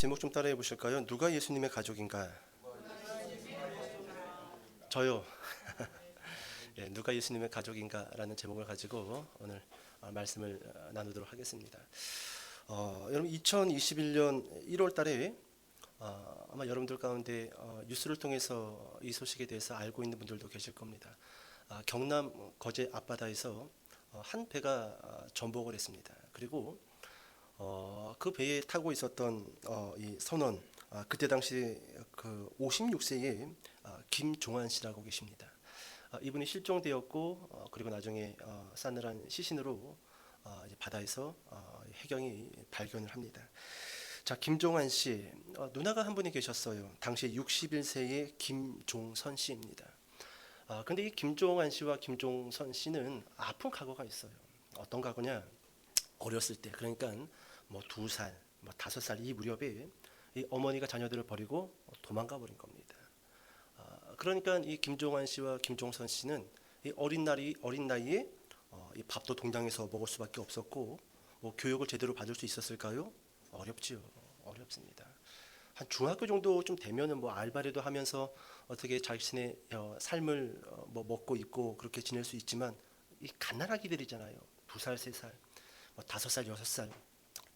제목 좀 따라해 보실까요? 누가 예수님의 가족인가? 저요. 예, 누가 예수님의 가족인가라는 제목을 가지고 오늘 말씀을 나누도록 하겠습니다. 여러분 2021년 1월 달에 아마 여러분들 가운데 뉴스를 통해서 이 소식에 대해서 알고 있는 분들도 계실 겁니다. 경남 거제 앞바다에서 한 배가 전복을 했습니다. 그리고 그 배에 타고 있었던 이 선원, 그때 당시 그 56세의 김종환 씨라고 계십니다. 이분이 실종되었고 그리고 나중에 싸늘한 시신으로 이제 바다에서 해경이 발견을 합니다. 자, 김종환 씨, 누나가 한 분이 계셨어요. 당시 61세의 김종선 씨입니다. 근데 이 김종환 씨와 김종선 씨는 아픈 과거가 있어요. 어떤 과거냐? 어렸을 때, 그러니까 뭐 2살, 뭐 5살 이 무렵에 이 어머니가 자녀들을 버리고 도망가 버린 겁니다. 그러니까 이 김종환 씨와 김종선 씨는 이 어린 나이에 이 밥도 동장에서 먹을 수밖에 없었고, 뭐 교육을 제대로 받을 수 있었을까요? 어렵지요. 어렵습니다. 한 중학교 정도 좀 되면은 뭐 알바라도 하면서 어떻게 자신의 삶을 뭐 먹고 있고 그렇게 지낼 수 있지만, 이 갓난아기들이잖아요. 2살, 3살, 뭐 5살, 6살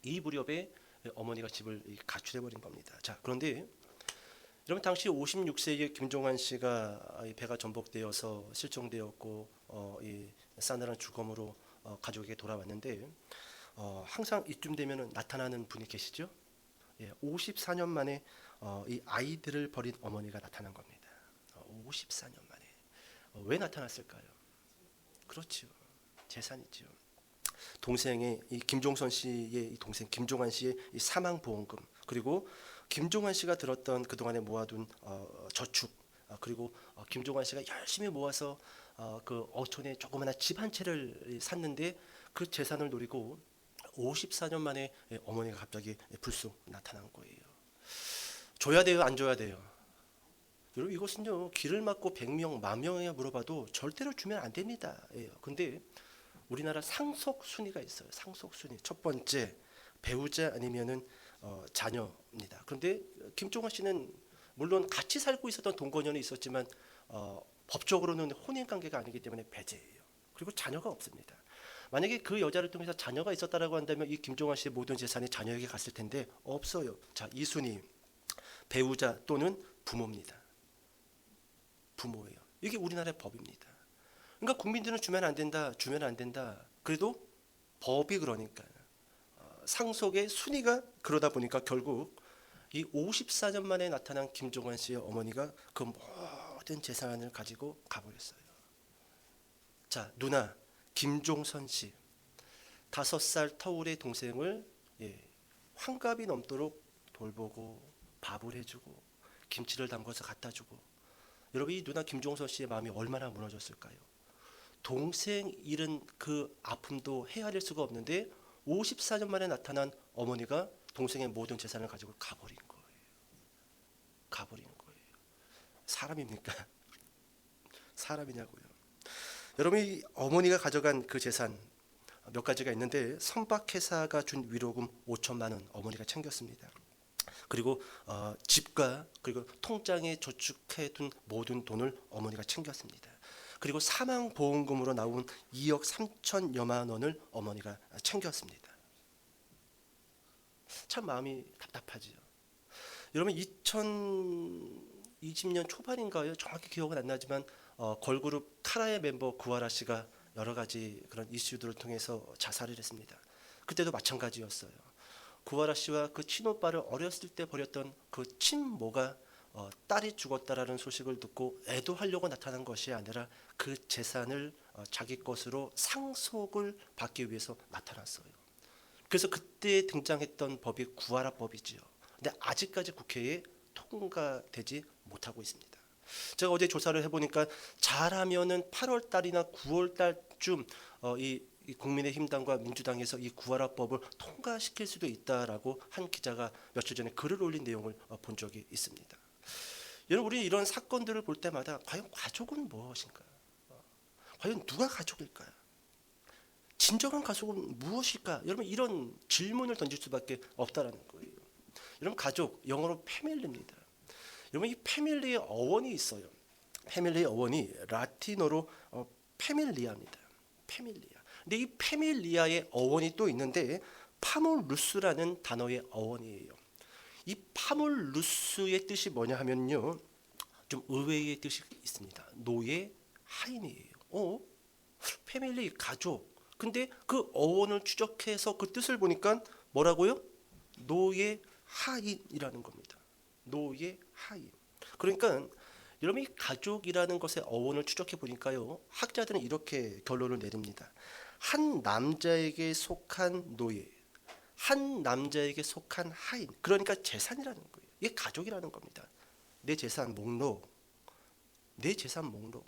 이 무렵에 어머니가 집을 가출해 버린 겁니다. 자, 그런데 여러분 당시 56세의 김종환 씨가 이 배가 전복되어서 실종되었고 이 싸늘한 죽음으로 가족에게 돌아왔는데, 항상 이쯤 되면 나타나는 분이 계시죠? 예, 54년 만에 이 아이들을 버린 어머니가 나타난 겁니다. 54년 만에 왜 나타났을까요? 그렇죠, 재산이죠. 동생의 이 김종선 씨의 이 동생 김종환 씨의 이 사망 보험금, 그리고 김종환 씨가 들었던 그동안에 모아둔 저축, 그리고 김종환 씨가 열심히 모아서 그 어촌에 조그마한 집 한 채를 샀는데, 그 재산을 노리고 54년 만에 어머니가 갑자기 불쑥 나타난 거예요. 줘야 돼요, 안 줘야 돼요? 여러분, 이것은요, 귀를 막고 100명, 10,000명에 물어봐도 절대로 주면 안 됩니다. 근데 우리나라 상속 순위가 있어요. 상속 순위. 첫 번째, 배우자 아니면은 자녀입니다. 그런데 김종환 씨는 물론 같이 살고 있었던 동거녀는 있었지만 법적으로는 혼인 관계가 아니기 때문에 배제예요. 그리고 자녀가 없습니다. 만약에 그 여자를 통해서 자녀가 있었다라고 한다면 이 김종환 씨의 모든 재산이 자녀에게 갔을 텐데 없어요. 자, 이 순위 배우자 또는 부모입니다. 부모예요. 이게 우리나라의 법입니다. 그러니까 국민들은 주면 안 된다, 주면 안 된다. 그래도 법이 그러니까 상속의 순위가 그러다 보니까 결국 이 54년 만에 나타난 김종환 씨의 어머니가 그 모든 재산을 가지고 가버렸어요. 자, 누나 김종선 씨, 5살 터울의 동생을 환갑이 넘도록 돌보고 밥을 해주고 김치를 담궈서 갖다 주고, 여러분 이 누나 김종선 씨의 마음이 얼마나 무너졌을까요? 동생 잃은 그 아픔도 헤아릴 수가 없는데 54년 만에 나타난 어머니가 동생의 모든 재산을 가지고 가버린 거예요. 가버린 거예요. 사람입니까? 사람이냐고요. 여러분, 이 어머니가 가져간 그 재산 몇 가지가 있는데, 선박회사가 준 위로금 5천만 원 어머니가 챙겼습니다. 그리고 집과 그리고 통장에 저축해둔 모든 돈을 어머니가 챙겼습니다. 그리고 사망보험금으로 나온 2억 3천여만 원을 어머니가 챙겼습니다. 참 마음이 답답하지요. 여러분 2020년 초반인가요? 정확히 기억은 안 나지만 걸그룹 카라의 멤버 구하라 씨가 여러 가지 그런 이슈들을 통해서 자살을 했습니다. 그때도 마찬가지였어요. 구하라 씨와 그 친오빠를 어렸을 때 버렸던 그 친모가 딸이 죽었다라는 소식을 듣고 애도하려고 나타난 것이 아니라 그 재산을 자기 것으로 상속을 받기 위해서 나타났어요. 그래서 그때 등장했던 법이 구하라법이지요. 근데 아직까지 국회에 통과되지 못하고 있습니다. 제가 어제 조사를 해보니까 잘하면은 8월 달이나 9월 달쯤 이 국민의힘당과 민주당에서 이 구하라법을 통과시킬 수도 있다라고 한 기자가 며칠 전에 글을 올린 내용을 본 적이 있습니다. 여러분, 우리 이런 사건들을 볼 때마다 과연 가족은 무엇인가? 과연 누가 가족일까요? 진정한 가족은 무엇일까? 여러분, 이런 질문을 던질 수밖에 없다라는 거예요. 여러분 가족 영어로 패밀리입니다. 여러분 이 패밀리의 어원이 있어요. 패밀리의 어원이 라틴어로 패밀리아입니다. 패밀리아. 근데 이 패밀리아의 어원이 또 있는데 파몰루스라는 단어의 어원이에요. 이 파몰루스의 뜻이 뭐냐 하면요, 좀 의외의 뜻이 있습니다. 노예 하인이에요. 패밀리 가족. 근데 그 어원을 추적해서 그 뜻을 보니까 뭐라고요? 노예 하인이라는 겁니다. 노예 하인. 그러니까 여러분 이 가족이라는 것의 어원을 추적해 보니까요, 학자들은 이렇게 결론을 내립니다. 한 남자에게 속한 노예, 한 남자에게 속한 하인, 그러니까 재산이라는 거예요. 이게 가족이라는 겁니다. 내 재산 목록, 내 재산 목록.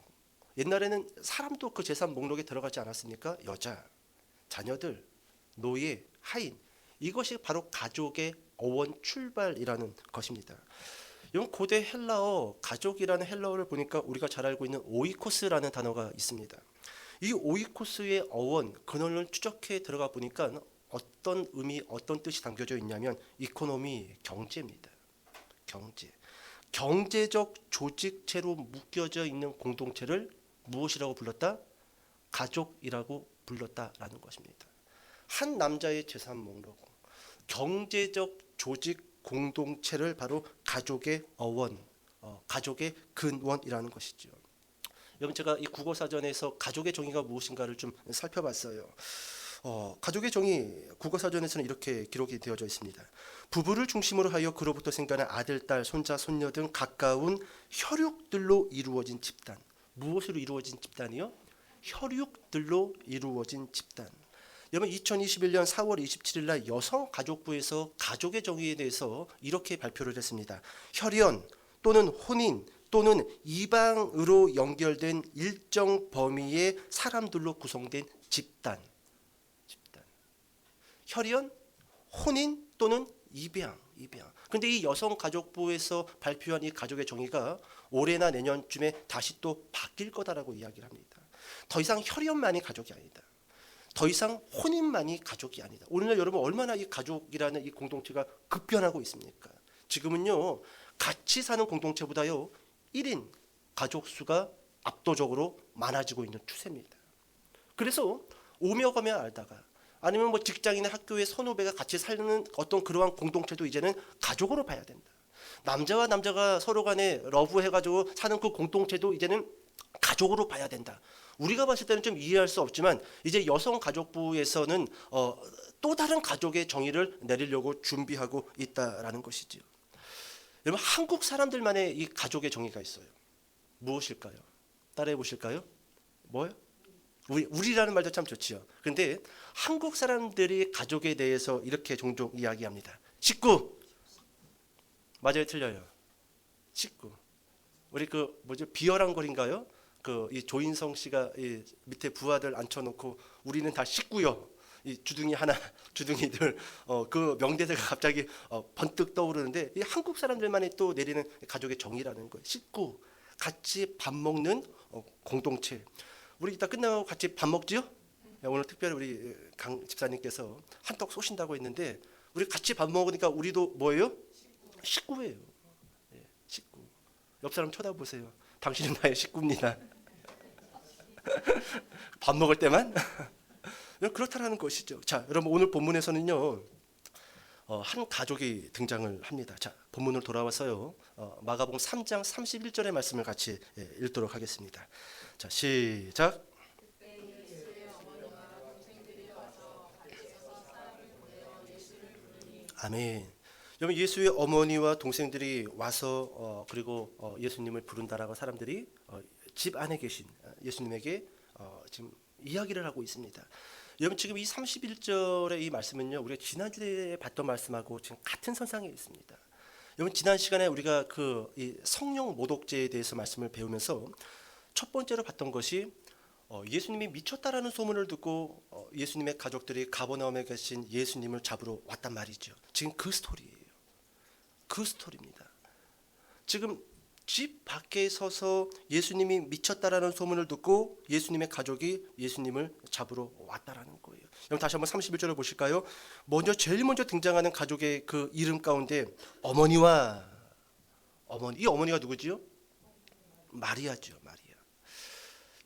옛날에는 사람도 그 재산 목록에 들어가지 않았습니까? 여자, 자녀들, 노예, 하인. 이것이 바로 가족의 어원 출발이라는 것입니다. 이건 고대 헬라어 가족이라는 헬라어를 보니까 우리가 잘 알고 있는 오이코스라는 단어가 있습니다. 이 오이코스의 어원 근원을 추적해 들어가 보니까 어떤 의미, 어떤 뜻이 담겨져 있냐면 이코노미, 경제입니다. 경제. 경제적 조직체로 묶여져 있는 공동체를 무엇이라고 불렀다? 가족이라고 불렀다라는 것입니다. 한 남자의 재산 목록, 경제적 조직 공동체를 바로 가족의 어원, 가족의 근원이라는 것이죠. 여러분 제가 이 국어사전에서 가족의 정의가 무엇인가를 좀 살펴봤어요. 가족의 정의 국어사전에서는 이렇게 기록이 되어져 있습니다. 부부를 중심으로 하여 그로부터 생겨난 아들, 딸, 손자, 손녀 등 가까운 혈육들로 이루어진 집단. 무엇으로 이루어진 집단이요? 혈육들로 이루어진 집단. 여러분 2021년 4월 27일 날 여성가족부에서 가족의 정의에 대해서 이렇게 발표를 했습니다. 혈연 또는 혼인 또는 이방으로 연결된 일정 범위의 사람들로 구성된 집단. 혈연, 혼인 또는 입양. 근데 이 여성가족부에서 발표한 이 가족의 정의가 올해나 내년쯤에 다시 또 바뀔 거다라고 이야기를 합니다. 더 이상 혈연만이 가족이 아니다. 더 이상 혼인만이 가족이 아니다. 오늘날 여러분 얼마나 이 가족이라는 이 공동체가 급변하고 있습니까? 지금은요, 같이 사는 공동체보다요 1인 가족 수가 압도적으로 많아지고 있는 추세입니다. 그래서 오며 가며 알다가 아니면 뭐 직장이나 학교의 선후배가 같이 살는 어떤 그러한 공동체도 이제는 가족으로 봐야 된다. 남자와 남자가 서로 간에 러브해가지고 사는 그 공동체도 이제는 가족으로 봐야 된다. 우리가 봤을 때는 좀 이해할 수 없지만 이제 여성가족부에서는 또 다른 가족의 정의를 내리려고 준비하고 있다라는 것이죠. 여러분 한국 사람들만의 이 가족의 정의가 있어요. 무엇일까요? 따라해 보실까요? 뭐요? 우리라는 말도 참 좋지요. 그런데 한국 사람들이 가족에 대해서 이렇게 종종 이야기합니다. 식구. 맞아요, 틀려요? 식구. 우리 그 뭐죠? 비열한 거인가요? 이 조인성 씨가 이 밑에 부하들 앉혀놓고 우리는 다 식구요. 이 주둥이 하나, 주둥이들 그 명대사가 갑자기 번뜩 떠오르는데 이 한국 사람들만이 또 내리는 가족의 정의라는 거예요. 식구, 같이 밥 먹는 공동체. 우리 이따 끝나고 같이 밥 먹지요? 오늘 특별히 우리 강 집사님께서 한턱 쏘신다고 했는데 우리 같이 밥 먹으니까 우리도 뭐예요? 식구예요. 식구. 옆 사람 쳐다보세요. 당신은 나의 식구입니다. 밥 먹을 때만? 그렇다라는 것이죠. 자, 여러분 오늘 본문에서는요, 한 가족이 등장을 합니다. 자, 본문으로 돌아와서요, 마가복음 3장 31절의 말씀을 같이 읽도록 하겠습니다. 자, 시작. 아멘. 여러분 예수의 어머니와 동생들이 와서 그리고 예수님을 부른다라고 사람들이 집 안에 계신 예수님에게 지금 이야기를 하고 있습니다. 여러분 지금 이 31절의 이 말씀은요, 우리가 지난주에 봤던 말씀하고 지금 같은 선상에 있습니다. 여러분 지난 시간에 우리가 이 성령 모독죄에 대해서 말씀을 배우면서 첫 번째로 봤던 것이 예수님이 미쳤다라는 소문을 듣고 예수님의 가족들이 가버나움에 계신 예수님을 잡으러 왔단 말이죠. 지금 그 스토리예요. 그 스토리입니다. 지금 집 밖에 서서 예수님이 미쳤다라는 소문을 듣고 예수님의 가족이 예수님을 잡으러 왔다라는 거예요. 여러분 다시 한번 31절을 보실까요? 제일 먼저 등장하는 가족의 그 이름 가운데 어머니와 어머니, 이 어머니가 누구지요? 마리아죠, 마리아.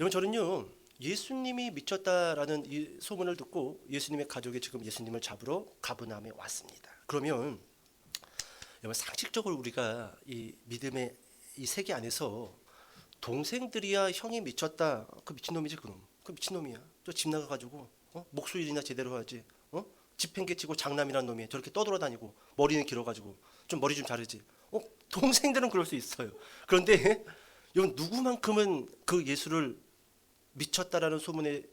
여러분 저는요 예수님이 미쳤다라는 이 소문을 듣고 예수님의 가족이 지금 예수님을 잡으러 가브나움에 왔습니다. 그러면 여러분 상식적으로 우리가 이 믿음의 이 세계 안에서 동생들이야 형이 미쳤다 그 미친놈이지 그놈 그 미친놈이야 저 집 나가가지고 목소리나 제대로 하지 집행개치고 장남이란 놈이 저렇게 떠돌아다니고 머리는 길어가지고 좀 머리 좀 자르지 동생들은 그럴 수 있어요. 그런데 여러분 누구만큼은 그 예수를 미쳤다라는 소문에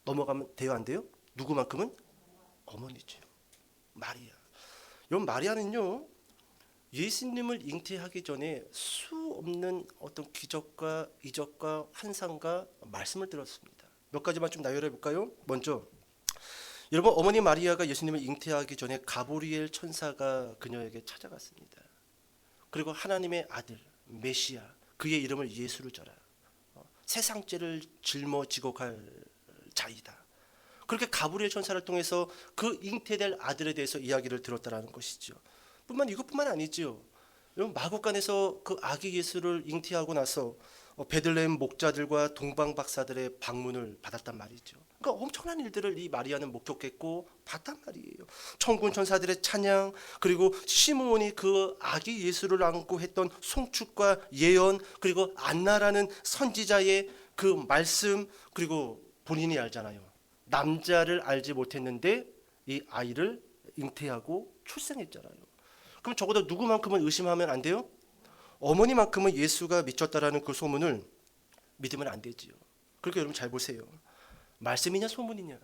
넘어가면 돼요 안 돼요? 누구만큼은? 어머니죠, 마리아. 여러분 마리아는요 예수님을 잉태하기 전에 수 없는 어떤 기적과 이적과 환상과 말씀을 들었습니다. 몇 가지만 좀 나열해 볼까요? 먼저 여러분 어머니 마리아가 예수님을 잉태하기 전에 가브리엘 천사가 그녀에게 찾아갔습니다. 그리고 하나님의 아들 메시아 그의 이름을 예수로 져라. 세상 죄를 짊어지고 갈 자이다. 그렇게 가브리엘 천사를 통해서 그 잉태될 아들에 대해서 이야기를 들었다라는 것이죠. 이것뿐만 아니죠. 여러분 마국간에서 그 아기 예수를 잉태하고 나서 베들레헴 목자들과 동방 박사들의 방문을 받았단 말이죠. 그러니까 엄청난 일들을 이 마리아는 목격했고 봤단 말이에요. 천군 천사들의 찬양 그리고 시므온이 그 아기 예수를 안고 했던 송축과 예언 그리고 안나라는 선지자의 그 말씀 그리고 본인이 알잖아요. 남자를 알지 못했는데 이 아이를 잉태하고 출생했잖아요. 그럼 적어도 누구만큼은 의심하면 안 돼요? 어머니만큼은 예수가 미쳤다라는 그 소문을 믿으면 안 되지요. 그러니까 여러분 잘 보세요. 말씀이냐 소문이냐?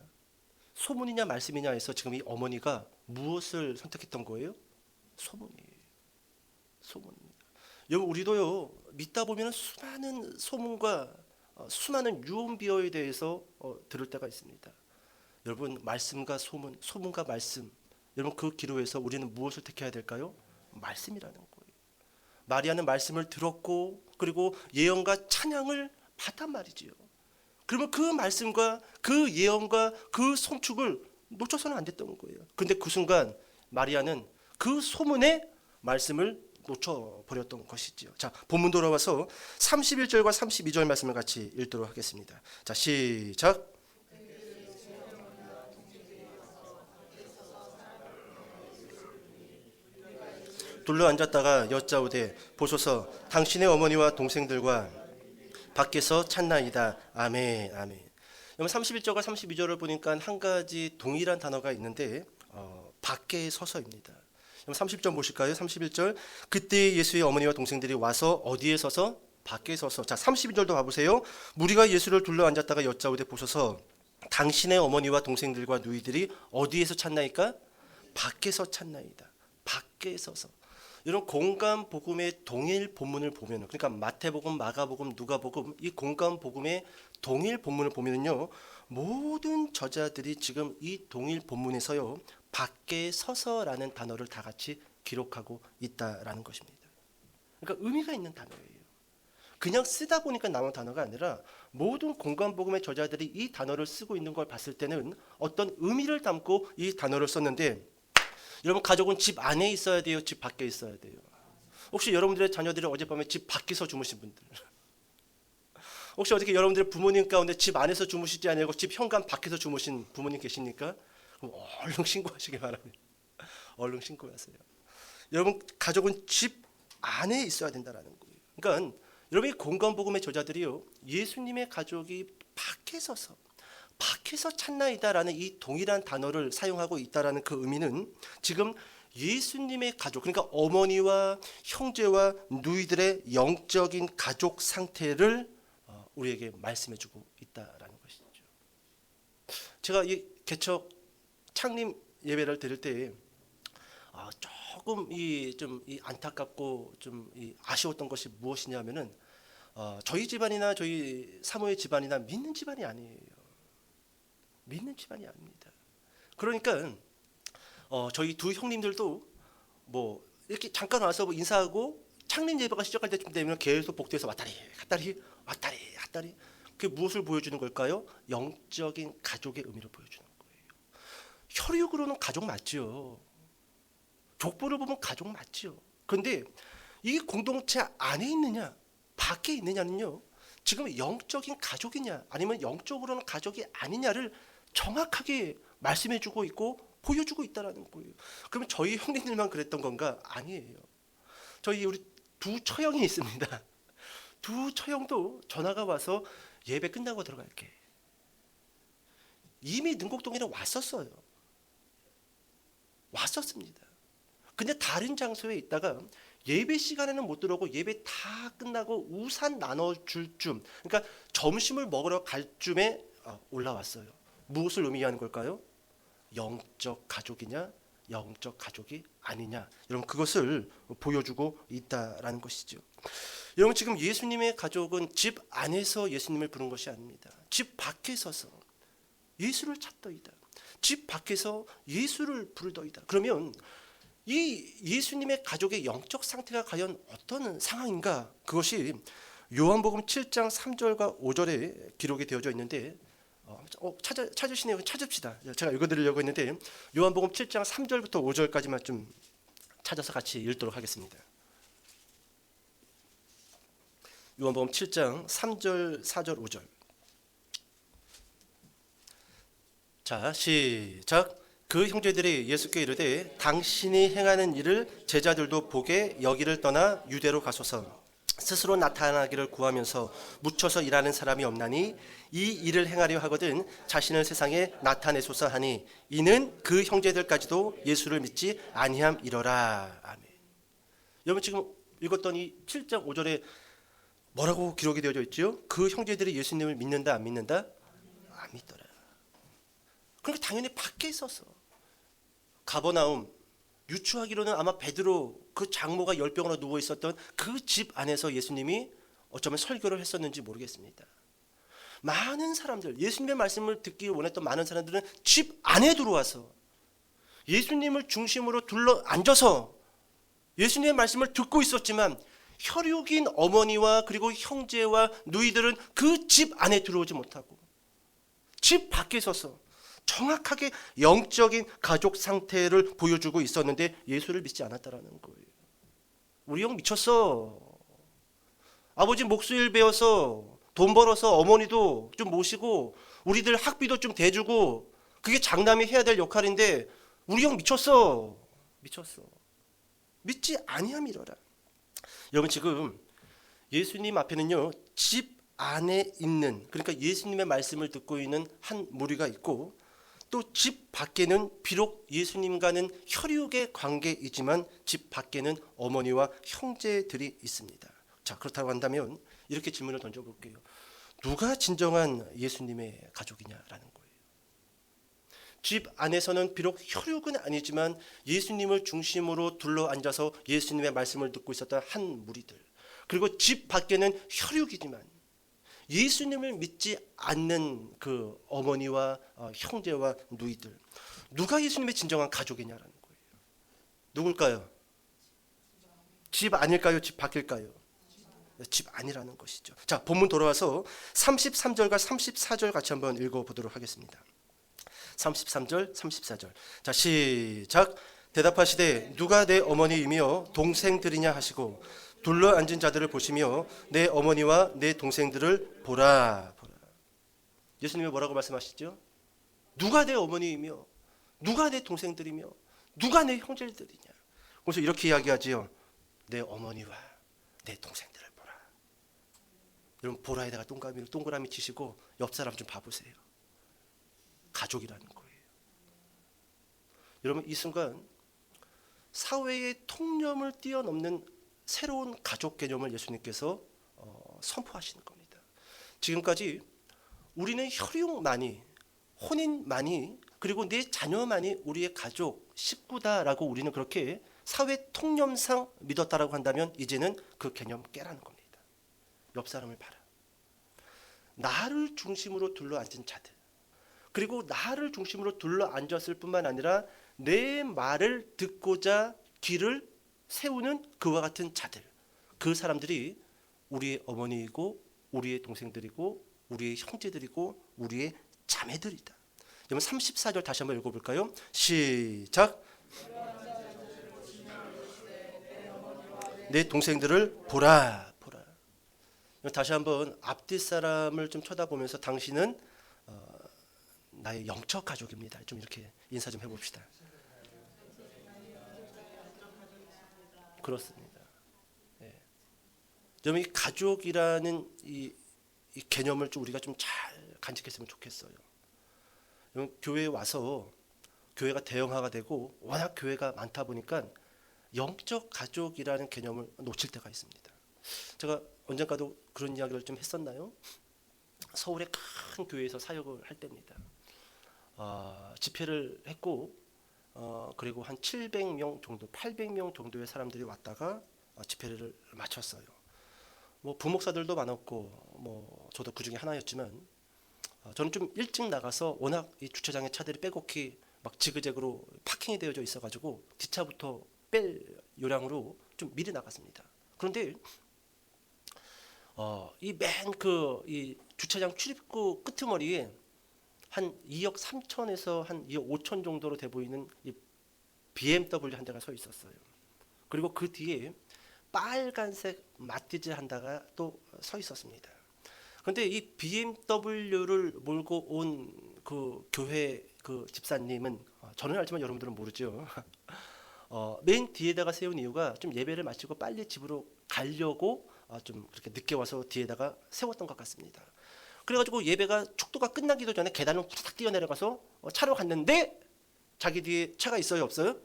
소문이냐 말씀이냐 해서 지금 이 어머니가 무엇을 선택했던 거예요? 소문이에요. 소문입니다. 여러분 우리도요 믿다 보면 수많은 소문과 수많은 유언비어에 대해서 들을 때가 있습니다. 여러분 말씀과 소문, 소문과 말씀 여러분 그 기로에서 우리는 무엇을 택해야 될까요? 말씀이라는 거예요. 마리아는 말씀을 들었고 그리고 예언과 찬양을 받단 말이지요. 그러면 그 말씀과 그 예언과 그 송축을 놓쳐서는 안 됐던 거예요. 그런데 그 순간 마리아는 그 소문의 말씀을 놓쳐버렸던 것이지요. 자, 본문 돌아와서 31절과 32절 말씀을 같이 읽도록 하겠습니다. 자, 시작. 둘러앉았다가 여짜오되 보소서 당신의 어머니와 동생들과 밖에서 찾나이다. 아멘 아멘. 31절과 32절을 보니까 한 가지 동일한 단어가 있는데 밖에 서서입니다. 30절 보실까요? 31절 그때 예수의 어머니와 동생들이 와서 어디에 서서? 밖에 서서. 자 32절도 봐보세요. 무리가 예수를 둘러앉았다가 여짜오되 보소서 당신의 어머니와 동생들과 누이들이 어디에서 찾나이까? 밖에서 찾나이다. 밖에 서서. 이런 공간 복음의 동일 본문을 보면 그러니까 마태복음, 마가복음, 누가복음 이 공간 복음의 동일 본문을 보면요 모든 저자들이 지금 이 동일 본문에서요 밖에 서서라는 단어를 다 같이 기록하고 있다라는 것입니다. 그러니까 의미가 있는 단어예요. 그냥 쓰다 보니까 나온 단어가 아니라 모든 공간 복음의 저자들이 이 단어를 쓰고 있는 걸 봤을 때는 어떤 의미를 담고 이 단어를 썼는데 여러분 가족은 집 안에 있어야 돼요? 집 밖에 있어야 돼요? 혹시 여러분들의 자녀들이 어젯밤에 집 밖에서 주무신 분들 혹시 어떻게 여러분들의 부모님 가운데 집 안에서 주무시지 아니고 집 현관 밖에서 주무신 부모님 계십니까? 그럼 얼른 신고하시기 바랍니다. 얼른 신고하세요. 여러분 가족은 집 안에 있어야 된다는 거예요. 그러니까 여러분 이 공간복음의 저자들이요 예수님의 가족이 밖에서 찾나이다라는 이 동일한 단어를 사용하고 있다라는 그 의미는 지금 예수님의 가족 그러니까 어머니와 형제와 누이들의 영적인 가족 상태를 우리에게 말씀해주고 있다라는 것이죠. 제가 이 개척 창립 예배를 드릴 때 조금 좀 안타깝고 좀 아쉬웠던 것이 무엇이냐면은 저희 집안이나 저희 사모의 집안이나 믿는 집안이 아니에요. 믿는 집안이 아닙니다. 그러니까 저희 두 형님들도 뭐 이렇게 잠깐 와서 뭐 인사하고 창립 예배가 시작할 때쯤 되면 계속 복도에서 왔다리 갔다리 왔다리 갔다리. 그게 무엇을 보여주는 걸까요? 영적인 가족의 의미를 보여주는 거예요. 혈육으로는 가족 맞죠. 족보를 보면 가족 맞죠. 그런데 이 공동체 안에 있느냐 밖에 있느냐는요, 지금 영적인 가족이냐 아니면 영적으로는 가족이 아니냐를 정확하게 말씀해주고 있고 보여주고 있다는 거예요. 그러면 저희 형님들만 그랬던 건가? 아니에요. 저희 우리 두 처형이 있습니다. 두 처형도 전화가 와서 예배 끝나고 들어갈게. 이미 능곡동에는 왔었어요. 왔었습니다. 근데 다른 장소에 있다가 예배 시간에는 못 들어오고 예배 다 끝나고 우산 나눠줄 쯤, 그러니까 점심을 먹으러 갈 쯤에 올라왔어요. 무엇을 의미하는 걸까요? 영적 가족이냐 영적 가족이 아니냐, 여러분 그것을 보여주고 있다라는 것이죠. 여러분 지금 예수님의 가족은 집 안에서 예수님을 부른 것이 아닙니다. 집 밖에 서서 예수를 찾더이다. 집 밖에서 예수를 부르더이다. 그러면 이 예수님의 가족의 영적 상태가 과연 어떤 상황인가? 그것이 요한복음 7장 3절과 5절에 기록이 되어져 있는데 찾으시네요. 찾읍시다. 제가 읽어드리려고 했는데 요한복음 7장 3절부터 5절까지만 좀 찾아서 같이 읽도록 하겠습니다. 요한복음 7장 3절, 4절, 5절. 자, 시작. 그 형제들이 예수께 이르되 당신이 행하는 일을 제자들도 보게 여기를 떠나 유대로 가소서. 스스로 나타나기를 구하면서 묻혀서 일하는 사람이 없나니 이 일을 행하려 하거든 자신을 세상에 나타내소서 하니 이는 그 형제들까지도 예수를 믿지 아니함이러라. 아멘. 여러분 지금 읽었던 이 7장 5절에 뭐라고 기록이 되어져 있죠? 그 형제들이 예수님을 믿는다 안 믿는다? 안 믿더라. 그러니까 당연히 밖에 있었어. 가버나움, 유추하기로는 아마 베드로 그 장모가 10병으로 누워 있었던 그 집 안에서 예수님이 어쩌면 설교를 했었는지 모르겠습니다. 많은 사람들, 예수님의 말씀을 듣기 원했던 많은 사람들은 집 안에 들어와서 예수님을 중심으로 둘러 앉아서 예수님의 말씀을 듣고 있었지만 혈육인 어머니와 그리고 형제와 누이들은 그 집 안에 들어오지 못하고 집 밖에 서서 정확하게 영적인 가족 상태를 보여주고 있었는데 예수를 믿지 않았다라는 거예요. 우리 형 미쳤어. 아버지 목수일 배워서 돈 벌어서 어머니도 좀 모시고 우리들 학비도 좀 대주고 그게 장남이 해야 될 역할인데 우리 형 미쳤어. 미쳤어. 믿지 아니함이러라. 여러분 지금 예수님 앞에는요, 집 안에 있는, 그러니까 예수님의 말씀을 듣고 있는 한 무리가 있고 또 집 밖에는 비록 예수님과는 혈육의 관계이지만 집 밖에는 어머니와 형제들이 있습니다. 자, 그렇다고 한다면 이렇게 질문을 던져볼게요. 누가 진정한 예수님의 가족이냐라는 거예요. 집 안에서는 비록 혈육은 아니지만 예수님을 중심으로 둘러앉아서 예수님의 말씀을 듣고 있었던 한 무리들, 그리고 집 밖에는 혈육이지만 예수님을 믿지 않는 그 어머니와 형제와 누이들, 누가 예수님의 진정한 가족이냐라는 거예요. 누굴까요? 집 아닐까요? 집 밖일까요? 집 아니라는 것이죠. 자, 본문 돌아와서 33절과 34절 같이 한번 읽어보도록 하겠습니다. 33절, 34절. 자, 시작. 대답하시되 누가 내 어머니이며 동생들이냐 하시고 둘러 앉은 자들을 보시며 내 어머니와 내 동생들을 보라. 예수님이 뭐라고 말씀하시죠? 누가 내 어머니이며 누가 내 동생들이며 누가 내 형제들이냐. 그래서 이렇게 이야기하지요. 내 어머니와 내 동생들을 보라. 여러분 보라에다가 동그라미 치시고 옆 사람 좀 봐보세요. 가족이라는 거예요. 여러분 이 순간 사회의 통념을 뛰어넘는 새로운 가족 개념을 예수님께서 선포하시는 겁니다. 지금까지 우리는 혈육만이, 혼인만이, 그리고 내 자녀만이 우리의 가족, 식구다라고 우리는 그렇게 사회 통념상 믿었다라고 한다면 이제는 그 개념 깨라는 겁니다. 옆 사람을 봐라. 나를 중심으로 둘러앉은 자들, 그리고 나를 중심으로 둘러앉았을 뿐만 아니라 내 말을 듣고자 귀를 세우는 그와 같은 자들, 그 사람들이 우리의 어머니이고 우리의 동생들이고 우리의 형제들이고 우리의 자매들이다. 여러분 34절 다시 한번 읽어볼까요? 시작. 내 동생들을 보라 보라. 다시 한번 앞뒤 사람을 좀 쳐다보면서 당신은 나의 영적 가족입니다. 좀 이렇게 인사 좀 해봅시다. 그렇습니다. 예. 여러분 이 가족이라는 이 개념을 좀 우리가 좀 잘 간직했으면 좋겠어요. 여러분 교회에 와서 교회가 대형화가 되고 워낙 교회가 많다 보니까 영적 가족이라는 개념을 놓칠 때가 있습니다. 제가 언젠가도 그런 이야기를 좀 했었나요? 서울의 큰 교회에서 사역을 할 때입니다. 집회를 했고 그리고 한 700명 정도, 800명 정도의 사람들이 왔다가 집회를 마쳤어요. 뭐 부목사들도 많았고 뭐 저도 그 중에 하나였지만 저는 좀 일찍 나가서 워낙 이 주차장에 차들이 빼곡히 막 지그재그로 파킹이 되어져 있어가지고 뒷차부터 뺄 요량으로 좀 미리 나갔습니다. 그런데 이 맨 이 주차장 출입구 끄트머리에 한 2억 3천에서 한 2억 5천 정도로 돼 보이는 이 BMW 한 대가 서 있었어요. 그리고 그 뒤에 빨간색 마티즈 한 대가 또 서 있었습니다. 그런데 이 BMW를 몰고 온 그 교회 그 집사님은 저는 알지만 여러분들은 모르죠. 맨 뒤에다가 세운 이유가 좀 예배를 마치고 빨리 집으로 가려고 좀 그렇게 늦게 와서 뒤에다가 세웠던 것 같습니다. 그래가지고 예배가 축도가 끝나기도 전에 계단을 후딱 뛰어내려가서 차로 갔는데 자기 뒤에 차가 있어요, 없어요?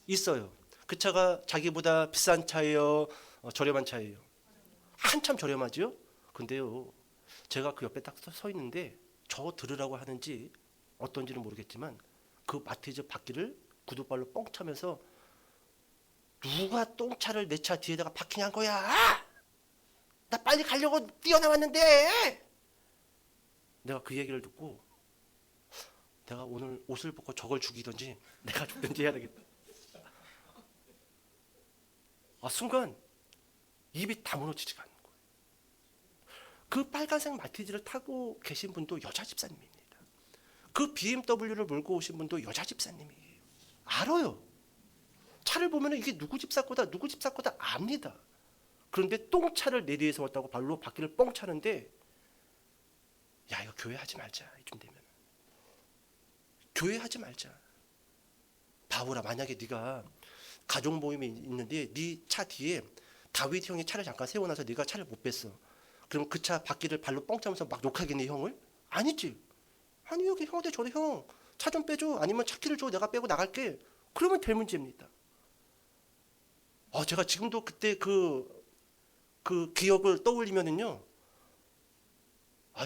있어요. 그 차가 자기보다 비싼 차예요, 저렴한 차예요? 한참 저렴하지요? 근데요, 제가 그 옆에 딱 서 있는데 저 들으라고 하는지 어떤지는 모르겠지만 그 마티즈 바퀴를 구두발로 뻥 차면서 누가 똥차를 내 차 뒤에다가 파킹한 거야? 나 빨리 가려고 뛰어나왔는데. 내가 그 얘기를 듣고 내가 오늘 옷을 벗고 저걸 죽이든지 내가 죽든지 해야 되겠다. 순간 입이 다 무너지지가 않는 거예요. 그 빨간색 마티즈를 타고 계신 분도 여자 집사님입니다. 그 BMW를 몰고 오신 분도 여자 집사님이에요. 알아요. 차를 보면 이게 누구 집사 거다 누구 집사 거다 압니다. 그런데 똥차를 내 뒤에서 왔다고 발로 바퀴를 뻥 차는데 야 이거 교회 하지 말자. 이쯤 되면 교회 하지 말자. 바보라. 만약에 네가 가족 모임이 있는데 네 차 뒤에 다윗 형이 차를 잠깐 세워놔서 네가 차를 못 뺐어. 그럼 그 차 바퀴를 발로 뻥 차면서 막 욕하겠네 형을? 아니지. 아니 여기 형한테 저래 형 차 좀 빼줘. 아니면 차키를 줘. 내가 빼고 나갈게. 그러면 될 문제입니다. 제가 지금도 그때 그 기억을 떠올리면은요.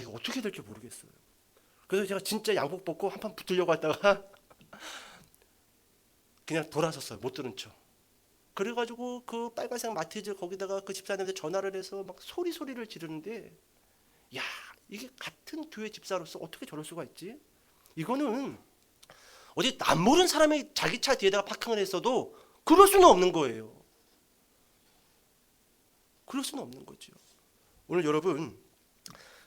이거 어떻게 될지 모르겠어요. 그래서 제가 진짜 양복 벗고 한판 붙으려고 하다가 그냥 돌아섰어요. 못 들은 척. 그래가지고 그 빨간색 마티즈 거기다가 그 집사님한테 전화를 해서 막 소리를 지르는데 야 이게 같은 교회 집사로서 어떻게 저럴 수가 있지? 이거는 어디 남 모르는 사람이 자기 차 뒤에다가 파킹을 했어도 그럴 수는 없는 거예요. 그럴 수는 없는 거죠. 오늘 여러분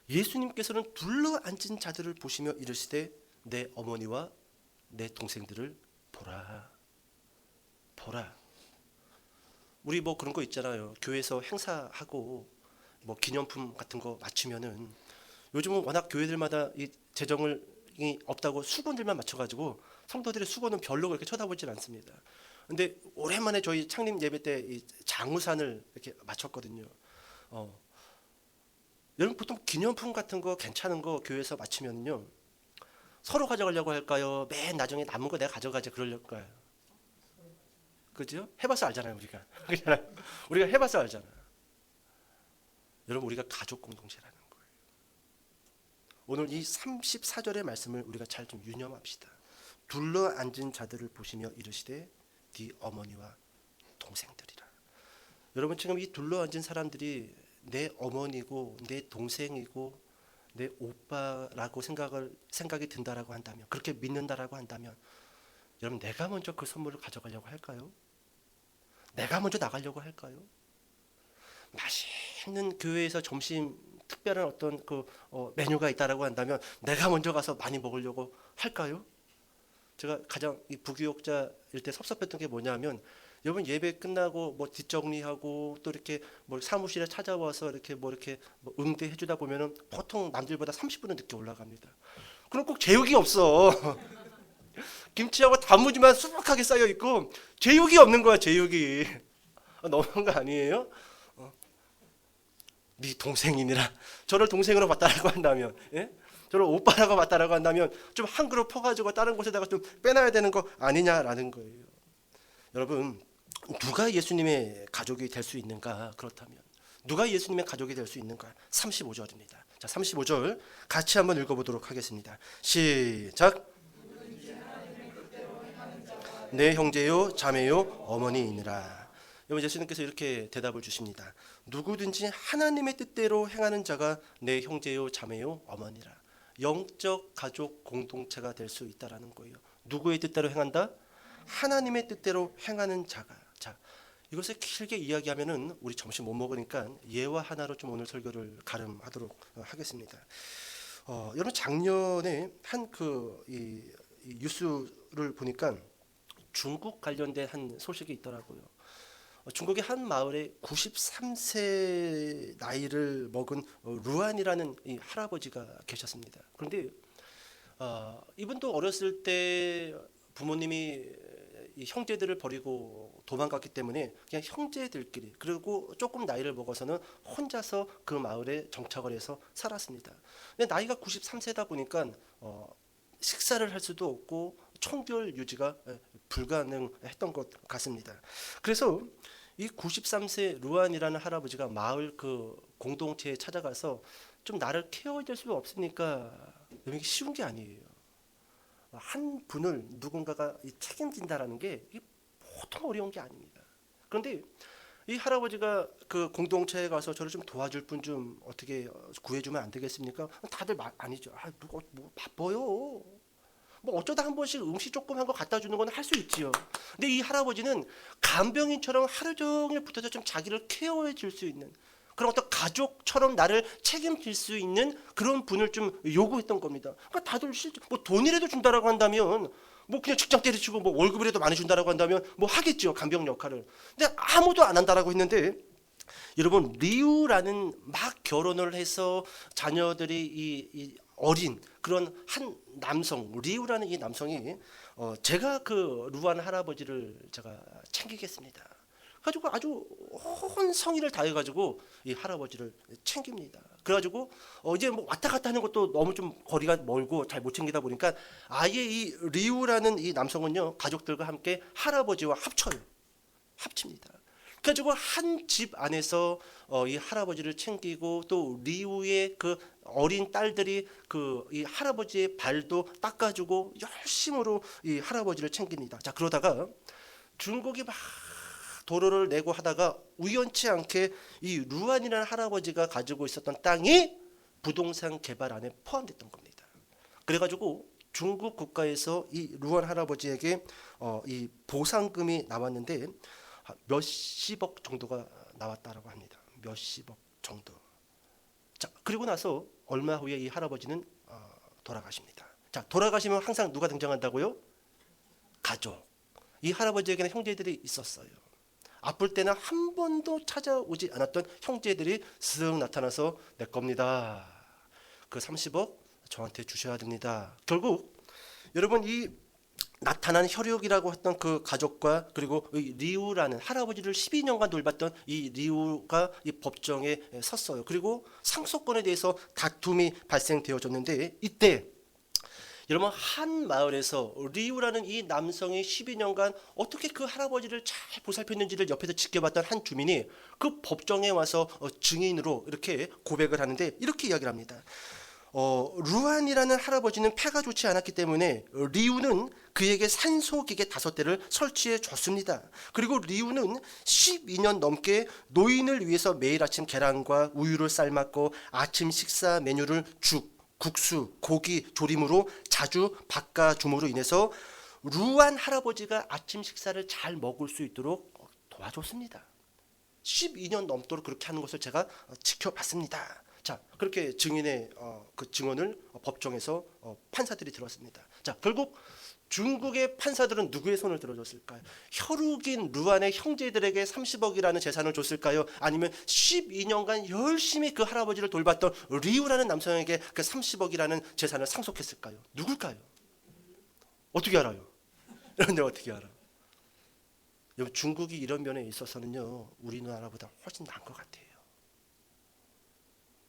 예수님께서는 둘러앉은 자들을 보시며 이르시되 내 어머니와 내 동생들을 보라. 보라. 우리 뭐 그런 거 있잖아요. 교회에서 행사하고 뭐 기념품 같은 거 맞추면은 요즘은 워낙 교회들마다 이 재정이 없다고 수건들만 맞춰가지고 성도들의 수건은 별로 그렇게 쳐다보질 않습니다. 근데 오랜만에 저희 창립 예배 때 이 장우산을 이렇게 맞췄거든요. 여러분 보통 기념품 같은 거 괜찮은 거 교회에서 맞추면요 서로 가져가려고 할까요? 맨 나중에 남은 거 내가 가져가지 그러려까요? 그죠? 해봐서 알잖아요 우리가. 우리가 해봐서 알잖아. 여러분 우리가 가족 공동체라는 거예요. 오늘 이 34절의 말씀을 우리가 잘 좀 유념합시다. 둘러앉은 자들을 보시며 이르시되 네 어머니와 동생들이라. 여러분 지금 이 둘러앉은 사람들이 내 어머니고 내 동생이고 내 오빠라고 생각이 든다라고 한다면 그렇게 믿는다라고 한다면 여러분 내가 먼저 그 선물을 가져가려고 할까요? 내가 먼저 나가려고 할까요? 맛있는 교회에서 점심 특별한 어떤 그 메뉴가 있다라고 한다면 내가 먼저 가서 많이 먹으려고 할까요? 제가 가장 이 부교육자일 때 섭섭했던 게 뭐냐면, 여러분 예배 끝나고 뭐 뒷정리하고 또 이렇게 뭐 사무실에 찾아와서 이렇게 뭐 이렇게 뭐 응대해 주다 보면은 보통 남들보다 30분은 늦게 올라갑니다. 그럼 꼭 제육이 없어. 김치하고 단무지만 수북하게 쌓여 있고 제육이 없는 거야, 제육이. 너무한 거 아니에요? 네 동생이니라. 저를 동생으로 봤다라고 한다면, 예? 저를 오빠라고 봤다라고 한다면 좀 한 그릇 퍼가지고 다른 곳에다가 좀 빼놔야 되는 거 아니냐라는 거예요. 여러분, 누가 예수님의 가족이 될 수 있는가? 그렇다면 누가 예수님의 가족이 될 수 있는가? 35절입니다. 자, 35절 같이 한번 읽어보도록 하겠습니다. 시작. 내 형제요 자매요 어머니이니라. 여러분, 예수님께서 이렇게 대답을 주십니다. 누구든지 하나님의 뜻대로 행하는 자가 내 형제요 자매요 어머니라. 영적 가족 공동체가 될 수 있다라는 거예요. 누구의 뜻대로 행한다? 하나님의 뜻대로 행하는 자가. 자, 이것을 길게 이야기하면은 우리 점심 못 먹으니까 예와 하나로 좀 오늘 설교를 가름하도록 하겠습니다. 여러분, 작년에 한 이 뉴스를 보니까 중국 관련된 한 소식이 있더라고요. 중국의 한 마을에 93세 나이를 먹은 루안이라는 이 할아버지가 계셨습니다. 그런데 이분도 어렸을 때 부모님이 이 형제들을 버리고 도망갔기 때문에 그냥 형제들끼리, 그리고 조금 나이를 먹어서는 혼자서 그 마을에 정착을 해서 살았습니다. 근데 나이가 93세다 보니까 식사를 할 수도 없고 청결 유지가 불가능했던 것 같습니다. 그래서 이 93세 루안이라는 할아버지가 마을 그 공동체에 찾아가서 좀 나를 케어해 줄 수 없습니까? 이게 쉬운 게 아니에요. 한 분을 누군가가 책임진다라는 게 보통 어려운 게 아닙니다. 그런데 이 할아버지가 그 공동체에 가서 저를 좀 도와줄 분 좀 어떻게 구해주면 안 되겠습니까? 다들 아니죠. 누가 뭐 바빠요. 뭐 어쩌다 한 번씩 음식 조금 한 거 갖다 주는 건 할 수 있지요. 근데 이 할아버지는 간병인처럼 하루 종일 붙어서 좀 자기를 케어해 줄 수 있는 그런 어떤 가족처럼 나를 책임질 수 있는 그런 분을 좀 요구했던 겁니다. 그러니까 다들 뭐 돈이라도 준다라고 한다면, 뭐 그냥 직장 때려치고 뭐 월급이라도 많이 준다라고 한다면 뭐 하겠죠, 간병 역할을. 근데 아무도 안 한다라고 했는데, 여러분, 리우라는 막 결혼을 해서 자녀들이 이 어린 그런 한 남성, 리우라는 이 남성이 제가 그 루안 할아버지를 제가 챙기겠습니다. 가지고 아주 온 성의를 다해가지고 이 할아버지를 챙깁니다. 그래가지고 이제 뭐 왔다 갔다 하는 것도 너무 좀 거리가 멀고 잘 못 챙기다 보니까 아예 이 리우라는 이 남성은요, 가족들과 함께 할아버지와 합칩니다. 그래가지고 한 집 안에서 이 할아버지를 챙기고, 또 리우의 그 어린 딸들이 그 이 할아버지의 발도 닦아주고 열심으로 이 할아버지를 챙깁니다. 자, 그러다가 중국이 막 도로를 내고 하다가 우연치 않게 이 루안이라는 할아버지가 가지고 있었던 땅이 부동산 개발안에 포함됐던 겁니다. 그래가지고 중국 국가에서 이 루안 할아버지에게 이 보상금이 나왔는데 몇십억 정도가 나왔다라고 합니다. 몇십억 정도. 자, 그리고 나서 얼마 후에 이 할아버지는 돌아가십니다. 자, 돌아가시면 항상 누가 등장한다고요? 가족. 이 할아버지에게는 형제들이 있었어요. 아플 때는 한 번도 찾아오지 않았던 형제들이 쓱 나타나서 내 겁니다. 그 30억 저한테 주셔야 됩니다. 결국 여러분, 이 나타난 혈육이라고 했던 그 가족과, 그리고 이 리우라는 할아버지를 12년간 돌봤던 이 리우가 이 법정에 섰어요. 그리고 상속권에 대해서 다툼이 발생되어졌는데, 이때 여러분, 한 마을에서 리우라는 이 남성이 12년간 어떻게 그 할아버지를 잘 보살폈는지를 옆에서 지켜봤던 한 주민이 그 법정에 와서 증인으로 이렇게 고백을 하는데, 이렇게 이야기를 합니다. 루안이라는 할아버지는 폐가 좋지 않았기 때문에 리우는 그에게 산소기계 5대를 설치해 줬습니다. 그리고 리우는 12년 넘게 노인을 위해서 매일 아침 계란과 우유를 삶았고, 아침 식사 메뉴를 죽, 국수, 고기 조림으로 자주 바꿔줌으로 인해서 루안 할아버지가 아침 식사를 잘 먹을 수 있도록 도와줬습니다. 12년 넘도록 그렇게 하는 것을 제가 지켜봤습니다. 자, 그렇게 증인의 그 증언을 법정에서 판사들이 들었습니다. 자, 결국 중국의 판사들은 누구의 손을 들어줬을까요? 혈육인 루안의 형제들에게 30억이라는 재산을 줬을까요? 아니면 12년간 열심히 그 할아버지를 돌봤던 리우라는 남성에게 그 30억이라는 재산을 상속했을까요? 누굴까요? 어떻게 알아요? 그런데 어떻게 알아? 여러분, 중국이 이런 면에 있어서는요, 우리나라보다 훨씬 나은 것 같아요.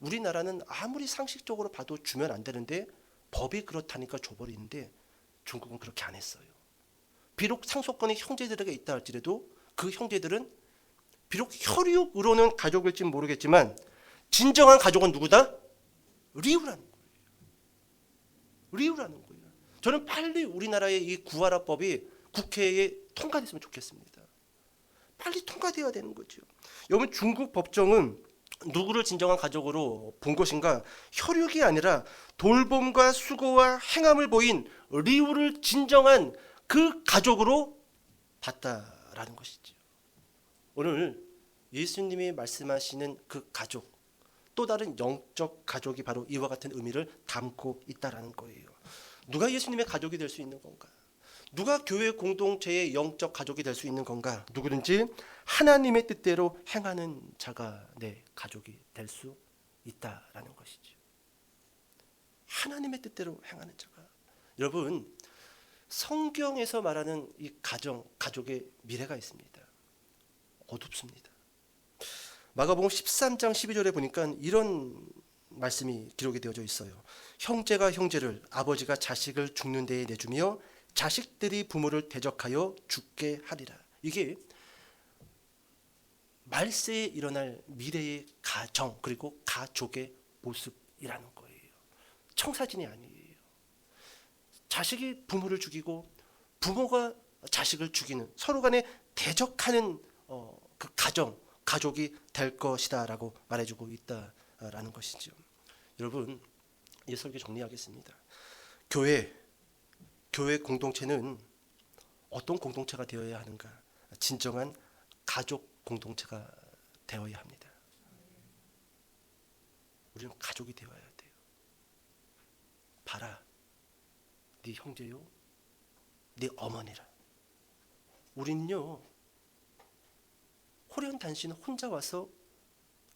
우리나라는 아무리 상식적으로 봐도 주면 안 되는데 법이 그렇다니까 줘버리는데 중국은 그렇게 안 했어요. 비록 상속권이 형제들에게 있다 할지라도 그 형제들은 비록 혈육으로는 가족일지 모르겠지만 진정한 가족은 누구다? 리우라는 거예요. 리우라는 거예요. 저는 빨리 우리나라의 이 구하라법이 국회에 통과됐으면 좋겠습니다. 빨리 통과되어야 되는 거죠. 여러분, 중국 법정은 누구를 진정한 가족으로 본 것인가? 혈육이 아니라 돌봄과 수고와 행함을 보인 리우를 진정한 그 가족으로 봤다라는 것이죠. 오늘 예수님이 말씀하시는 그 가족, 또 다른 영적 가족이 바로 이와 같은 의미를 담고 있다라는 거예요. 누가 예수님의 가족이 될 수 있는 건가? 누가 교회 공동체의 영적 가족이 될 수 있는 건가? 누구든지 하나님의 뜻대로 행하는 자가 내 가족이 될 수 있다라는 것이죠. 하나님의 뜻대로 행하는 자가. 여러분, 성경에서 말하는 이 가족의 미래가 있습니다. 어둡습니다. 마가복음 13장 12절에 보니까 이런 말씀이 기록이 되어져 있어요. 형제가 형제를, 아버지가 자식을 죽는 데에 내주며 자식들이 부모를 대적하여 죽게 하리라. 이게 말세에 일어날 미래의 가정 그리고 가족의 모습이라는 거예요. 청사진이 아니에요. 자식이 부모를 죽이고 부모가 자식을 죽이는, 서로 간에 대적하는 그 가족이 될 것이다라고 말해주고 있다라는 것이죠. 여러분, 이 설교 정리하겠습니다. 교회 공동체는 어떤 공동체가 되어야 하는가? 진정한 가족 공동체가 되어야 합니다. 우리는 가족이 되어야 돼요. 봐라, 네 형제요, 네 어머니라. 우리는요, 호련단신 혼자 와서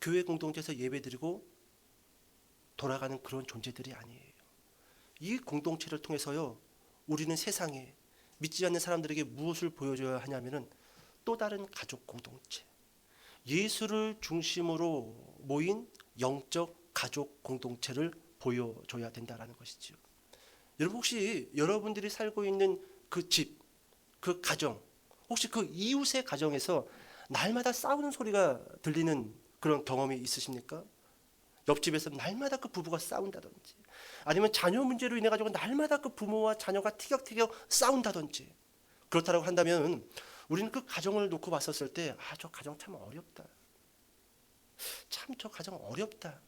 교회 공동체에서 예배드리고 돌아가는 그런 존재들이 아니에요. 이 공동체를 통해서요, 우리는 세상에 믿지 않는 사람들에게 무엇을 보여줘야 하냐면은 또 다른 가족 공동체, 예수를 중심으로 모인 영적 가족 공동체를 보여줘야 된다라는 것이죠. 여러분, 혹시 여러분들이 살고 있는 그 집, 그 가정, 혹시 그 이웃의 가정에서 날마다 싸우는 소리가 들리는 그런 경험이 있으십니까? 옆집에서 날마다 그 부부가 싸운다든지, 아니면 자녀 문제로 인해 가지고 날마다 그 부모와 자녀가 티격태격 싸운다든지, 그렇다고 한다면 우리는 그 가정을 놓고 봤었을 때, 저 가정 참 어렵다, 참 저 가정 어렵다,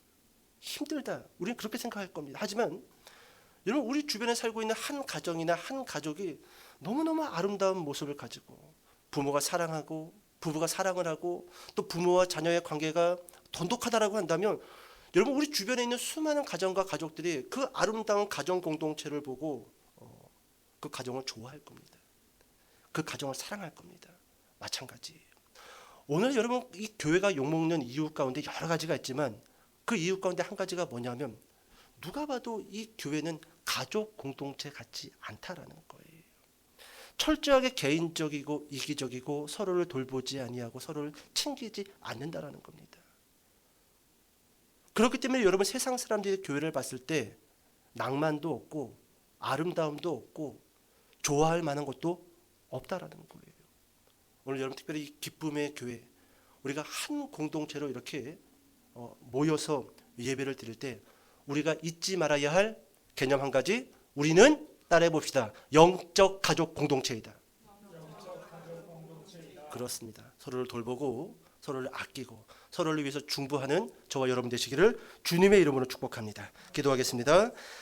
힘들다, 우리는 그렇게 생각할 겁니다. 하지만 여러분, 우리 주변에 살고 있는 한 가정이나 한 가족이 너무너무 아름다운 모습을 가지고 부모가 사랑하고 부부가 사랑을 하고 또 부모와 자녀의 관계가 돈독하다라고 한다면, 여러분, 우리 주변에 있는 수많은 가정과 가족들이 그 아름다운 가정 공동체를 보고 그 가정을 좋아할 겁니다. 그 가정을 사랑할 겁니다. 마찬가지예요. 오늘 여러분, 이 교회가 욕먹는 이유 가운데 여러 가지가 있지만 그 이유 가운데 한 가지가 뭐냐면, 누가 봐도 이 교회는 가족 공동체 같지 않다라는 거예요. 철저하게 개인적이고 이기적이고 서로를 돌보지 아니하고 서로를 챙기지 않는다라는 겁니다. 그렇기 때문에 여러분, 세상 사람들이 교회를 봤을 때 낭만도 없고 아름다움도 없고 좋아할 만한 것도 없다라는 거예요. 오늘 여러분, 특별히 이 기쁨의 교회, 우리가 한 공동체로 이렇게 모여서 예배를 드릴 때 우리가 잊지 말아야 할 개념 한 가지, 우리는 따라해 봅시다. 영적 가족 공동체이다. 그렇습니다. 서로를 돌보고 서로를 아끼고 서로를 위해서 중보하는 저와 여러분 되시기를 주님의 이름으로 축복합니다. 기도하겠습니다.